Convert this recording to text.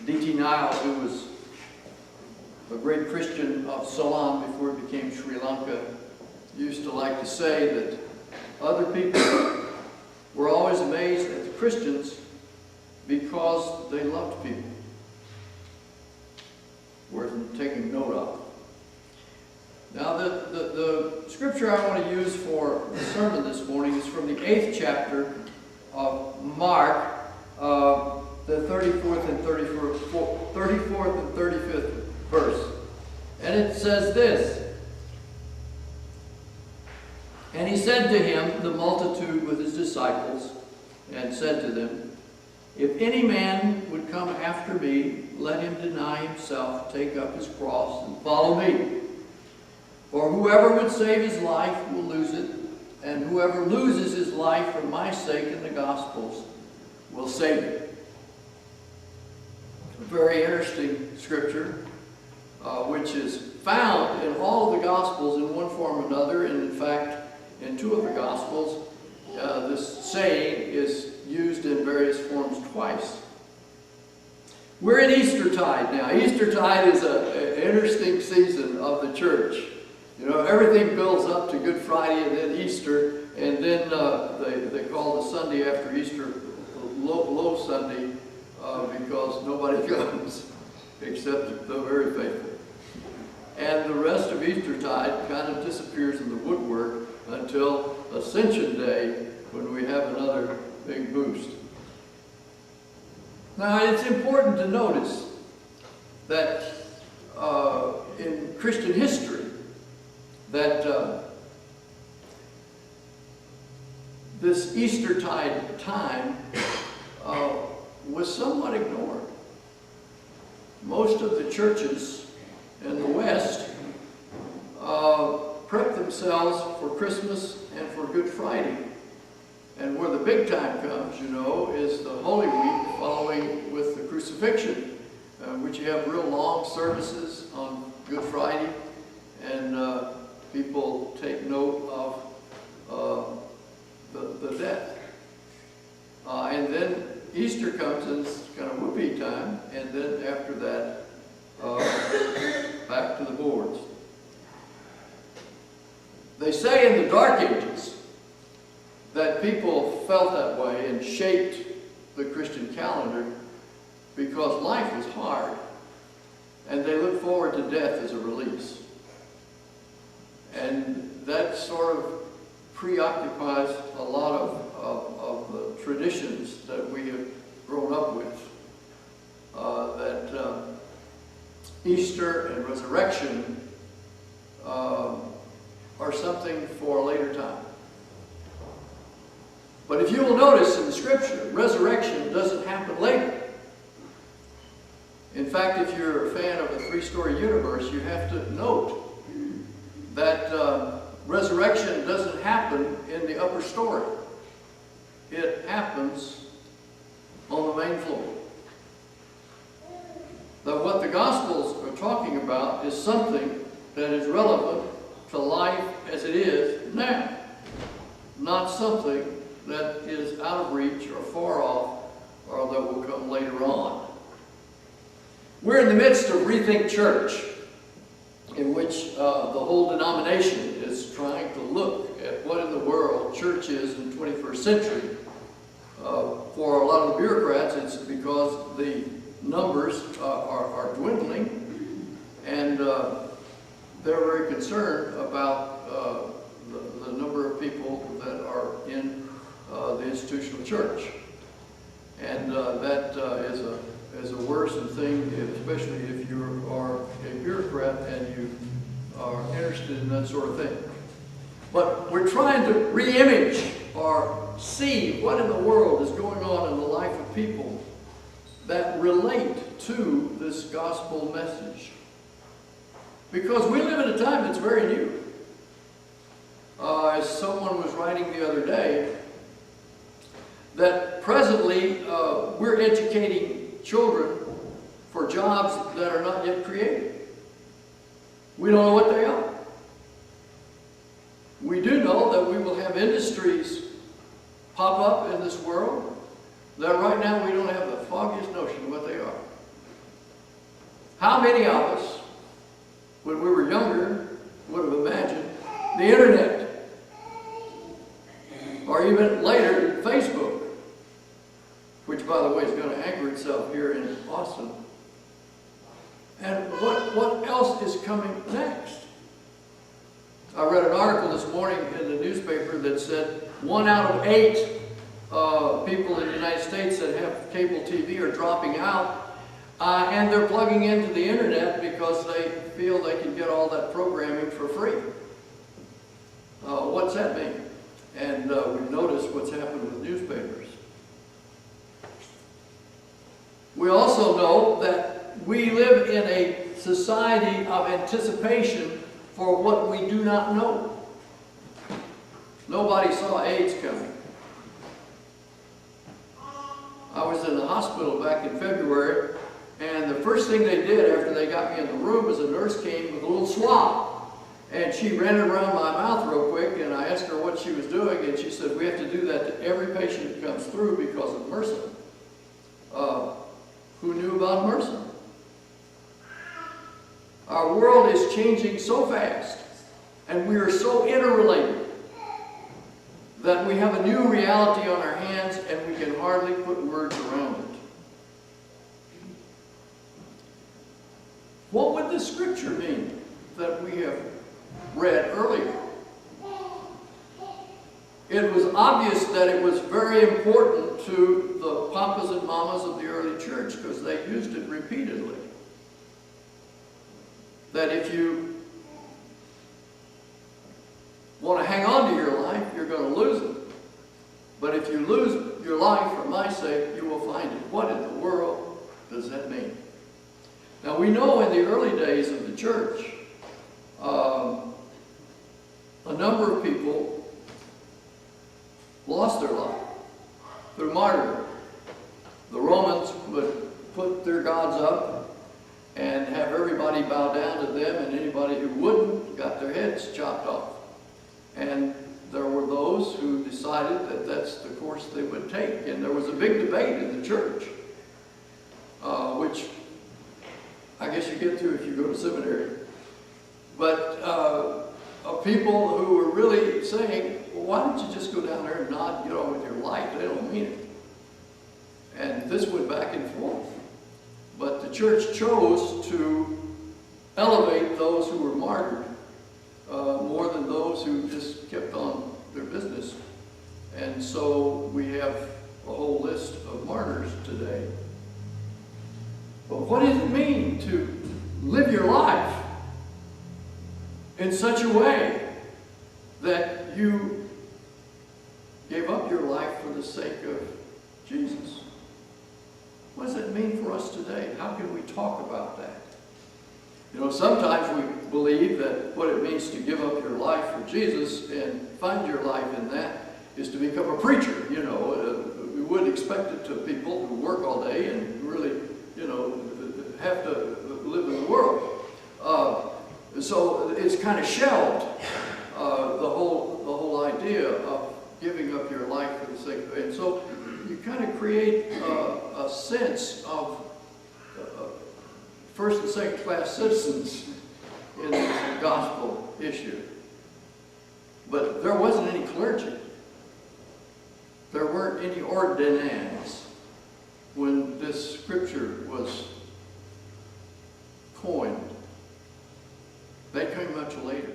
D.T. Nile, who was a great Christian of Ceylon before it became Sri Lanka, used to like to say that other people were always amazed at the Christians because they loved people. Worth taking note of. Now, the scripture I want to use for the sermon this morning is from the 8th chapter of Mark, the 34th and 35th verse. And it says this: "And he said to him, the multitude with his disciples, and said to them, If any man would come after me, let him deny himself, take up his cross, and follow me. For whoever would save his life will lose it, and whoever loses his life for my sake and the gospel's will save it." A very interesting scripture, which is found in all of the Gospels in one form or another, and in fact, in two of the Gospels, this saying is used in various forms twice. We're in Eastertide now. Eastertide is an interesting season of the church. You know, everything builds up to Good Friday and then Easter, and then they call the Sunday after Easter Low Sunday because nobody comes except the very faithful. And the rest of Eastertide kind of disappears in the woodwork until Ascension Day, when we have another big boost. Now, it's important to notice that in Christian history, that this Eastertide time was somewhat ignored. Most of the churches in the West prep themselves for Christmas and for Good Friday. And where the big time comes, you know, is the Holy Week following with the crucifixion, which you have real long services on Good Friday, and people take note of the death. And then Easter comes, and it's kind of whoopee time, and then after that, back to the boards. They say in the Dark Ages that people felt that way and shaped the Christian calendar because life was hard, and they looked forward to death as a release. And that sort of preoccupies a lot of the traditions that we have grown up with. That Easter and resurrection are something for a later time. But if you will notice in the scripture, resurrection doesn't happen later. In fact, if you're a fan of a three-story universe, you have to note that resurrection doesn't happen in the upper story. It happens on the main floor. That what the Gospels are talking about is something that is relevant to life as it is now, not something that is out of reach or far off or that will come later on. We're in the midst of Rethink Church, in which the whole denomination is trying to look at what in the world church is in the 21st century. For a lot of the bureaucrats, it's because the numbers are dwindling, and they're very concerned about the number of people that are in the institutional church. And that is a worrisome thing, especially if you are a bureaucrat and you are interested in that sort of thing. But we're trying to re-image or see what in the world is going on in the life of people that relate to this gospel message. Because we live in a time that's very new. As someone was writing the other day, that presently we're educating children for jobs that are not yet created. We don't know what they are. We do know that we will have industries pop up in this world that right now we don't have the foggiest notion of what they are. How many of us, when we were younger, would have imagined the internet? Or even later, Facebook, which, by the way, is going to anchor itself here in Austin. And what else is coming next? I read an article this morning in the newspaper that said 1 out of 8 people in the United States that have cable TV are dropping out, and they're plugging into the internet because they feel they can get all that programming for free. What's that mean? And we've noticed what's happened with newspapers. We also know that we live in a society of anticipation for what we do not know. Nobody saw AIDS coming. I was in the hospital back in February, and the first thing they did after they got me in the room was a nurse came with a little swab. And she ran it around my mouth real quick, and I asked her what she was doing, and she said, we have to do that to every patient that comes through because of MRSA. Who knew about MRSA? Our world is changing so fast, and we are so interrelated that we have a new reality on our hands, and we can hardly put words around it. What would the scripture mean that we have read earlier? It was obvious that it was very important to the papas and mamas of the early church because they used it repeatedly. That if you want to hang on to your life, you're going to lose it. But if you lose your life for my sake, you will find it. What in the world does that mean? Now we know in the early days of the church, a number of people lost their life through martyrdom. The Romans would put their gods up and have everybody bow down to them, and anybody who wouldn't got their heads chopped off. And there were those who decided that that's the course they would take. And there was a big debate in the church, which I guess you get to if you go to seminary. But of people who were really saying, well, why don't you just go down there and nod and get on with your life? They don't mean it. And this went back and forth. But the church chose to elevate those who were martyred more than those who just kept on their business. And so we have a whole list of martyrs today. But what does it mean to live your life in such a way that you gave up your life for the sake of Jesus? What does that mean for us today? How can we talk about that? You know, sometimes we believe that what it means to give up your life for Jesus and find your life in that is to become a preacher. You know, we would expect it to people who work all day and really, you know, have to live in the world. So it's kind of shelved, the whole idea of giving up your life for the sake of it. And so you kind of create a sense of first and second class citizens in this gospel issue. But there wasn't any clergy. There weren't any ordinands when this scripture was coined. They came much later.